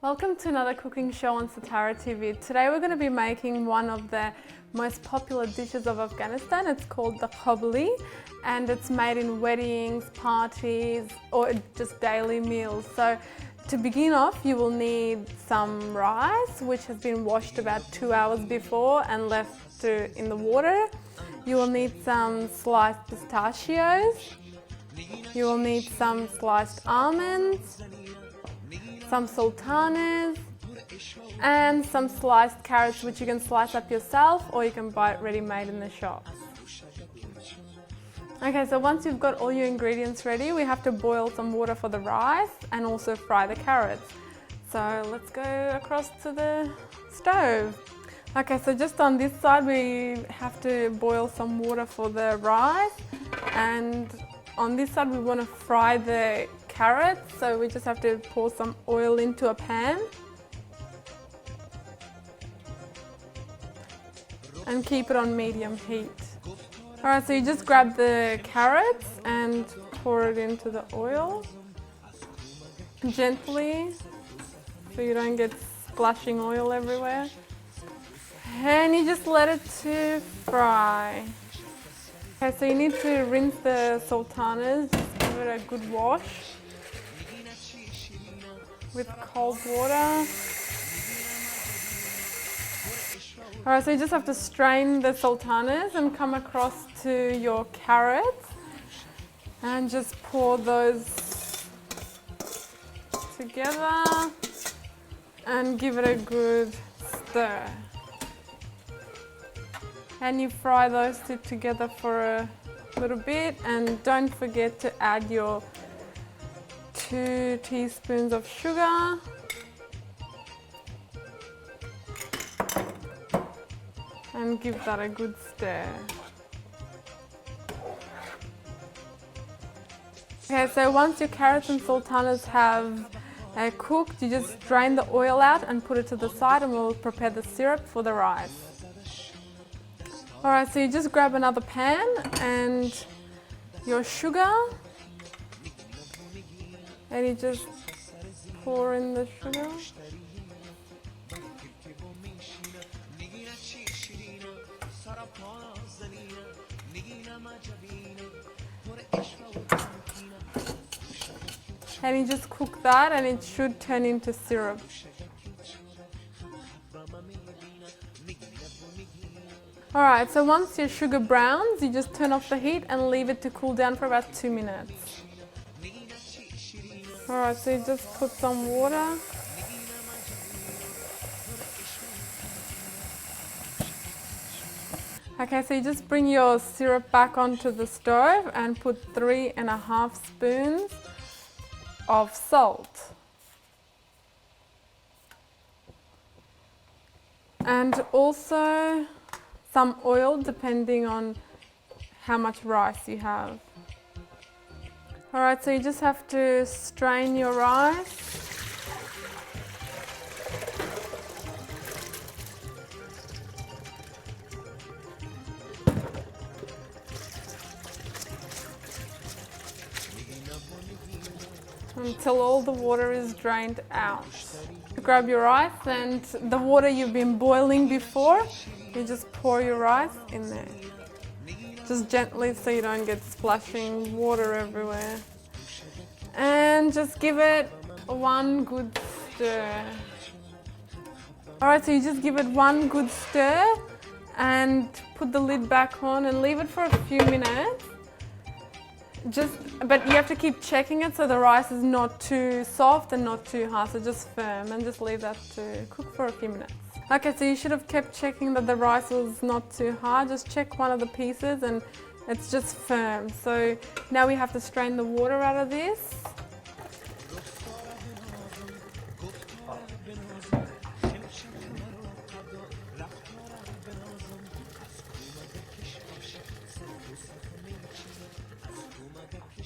Welcome to another cooking show on Sutara TV. Today we're going to be making one of the most popular dishes of Afghanistan. It's called the Qabeli and it's made in weddings, parties or just daily meals. So to begin off you will need some rice which has been washed about 2 hours before and left in the water. You will need some sliced pistachios. You will need some sliced almonds, some sultanas, and some sliced carrots which you can slice up yourself or you can buy it ready-made in the shops. Okay, so once you've got all your ingredients ready, we have to boil some water for the rice and also fry the carrots. So let's go across to the stove. Okay, so just on this side we have to boil some water for the rice, and on this side we want to fry the carrots, so we just have to pour some oil into a pan and keep it on medium heat. Alright, so you just grab the carrots and pour it into the oil gently so you don't get splashing oil everywhere, and you just let it to fry. Okay, so you need to rinse the sultanas, just give it a good wash with cold water. Alright, so you just have to strain the sultanas and come across to your carrots and just pour those together and give it a good stir. And you fry those two together for a little bit, and don't forget to add your 2 teaspoons of sugar and give that a good stir. Okay, so once your carrots and sultanas have cooked, you just drain the oil out and put it to the side, and we'll prepare the syrup for the rice. Alright, so you just grab another pan and your sugar, and you just pour in the sugar. And you just cook that and it should turn into syrup. Alright, so once your sugar browns, you just turn off the heat and leave it to cool down for about 2 minutes. Alright, so you just put some water. Okay, so you just bring your syrup back onto the stove and put 3.5 spoons of salt. And also some oil depending on how much rice you have. Alright, so you just have to strain your rice. Until all the water is drained out. Grab your rice and the water you've been boiling before, you just pour your rice in there. Just gently so you don't get splashing water everywhere. And just give it one good stir. Alright, so you just give it one good stir and put the lid back on and leave it for a few minutes. But you have to keep checking it so the rice is not too soft and not too hard, so just firm, and just leave that to cook for a few minutes. Okay, so you should have kept checking that the rice was not too hard. Just check one of the pieces and it's just firm. So now we have to strain the water out of this.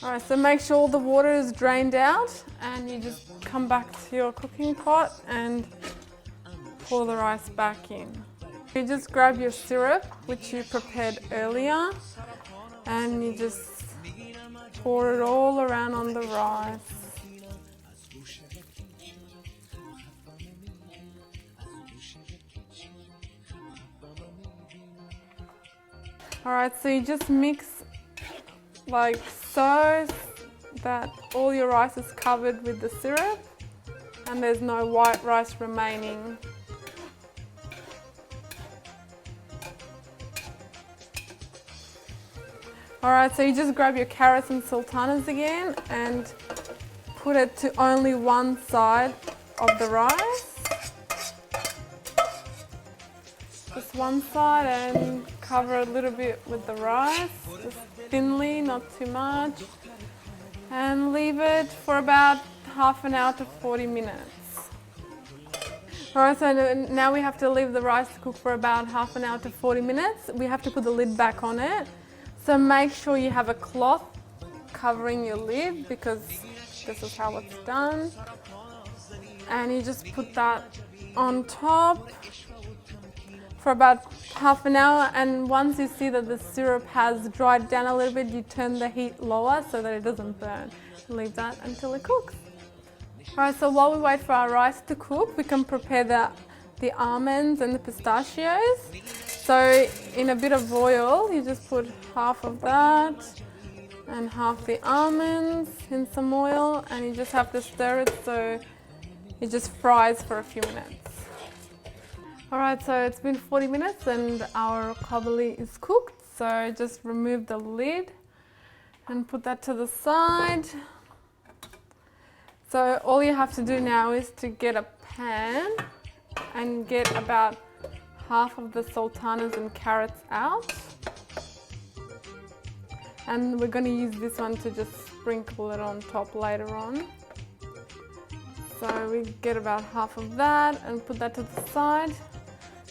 Alright, so make sure all the water is drained out and you just come back to your cooking pot and pour the rice back in. You just grab your syrup, which you prepared earlier, and you just pour it all around on the rice. Alright, so you just mix like so that all your rice is covered with the syrup and there's no white rice remaining. Alright, so you just grab your carrots and sultanas again and put it to only one side of the rice. Just one side and cover a little bit with the rice, just thinly, not too much. And leave it for about half an hour to 40 minutes. Alright, so now we have to leave the rice to cook for about half an hour to 40 minutes. We have to put the lid back on it. So make sure you have a cloth covering your lid because this is how it's done. And you just put that on top for about half an hour, and once you see that the syrup has dried down a little bit, you turn the heat lower so that it doesn't burn. Leave that until it cooks. Alright, so while we wait for our rice to cook, we can prepare the almonds and the pistachios. So in a bit of oil, you just put half of that and half the almonds in some oil, and you just have to stir it so it just fries for a few minutes. Alright, so it's been 40 minutes and our qabeli is cooked. So just remove the lid and put that to the side. So all you have to do now is to get a pan and get about half of the sultanas and carrots out. And we're going to use this one to just sprinkle it on top later on. So we get about half of that and put that to the side.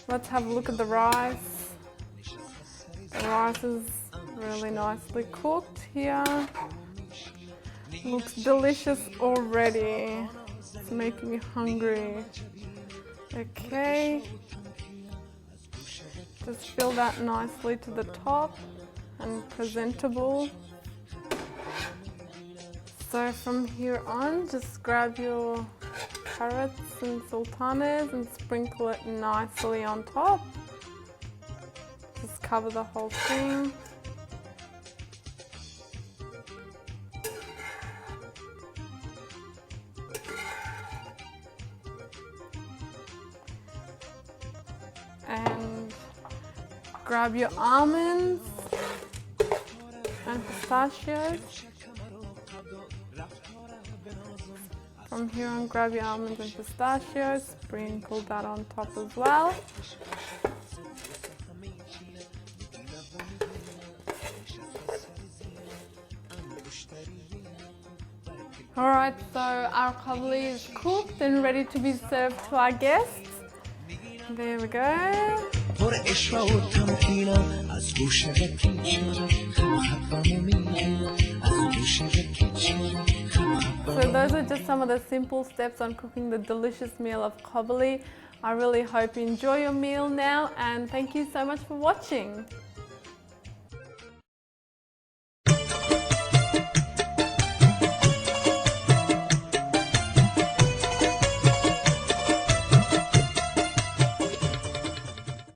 Let's have a look at the rice. The rice is really nicely cooked here. Looks delicious already. It's making me hungry. Okay. Just fill that nicely to the top and presentable. So from here on, just grab your carrots and sultanas and sprinkle it nicely on top. Just cover the whole thing. And grab your almonds and pistachios. From here on, grab your almonds and pistachios, sprinkle that on top as well. Alright, so our qabeli is cooked and ready to be served to our guests. There we go. So those are just some of the simple steps on cooking the delicious meal of qabeli. I really hope you enjoy your meal now, and thank you so much for watching.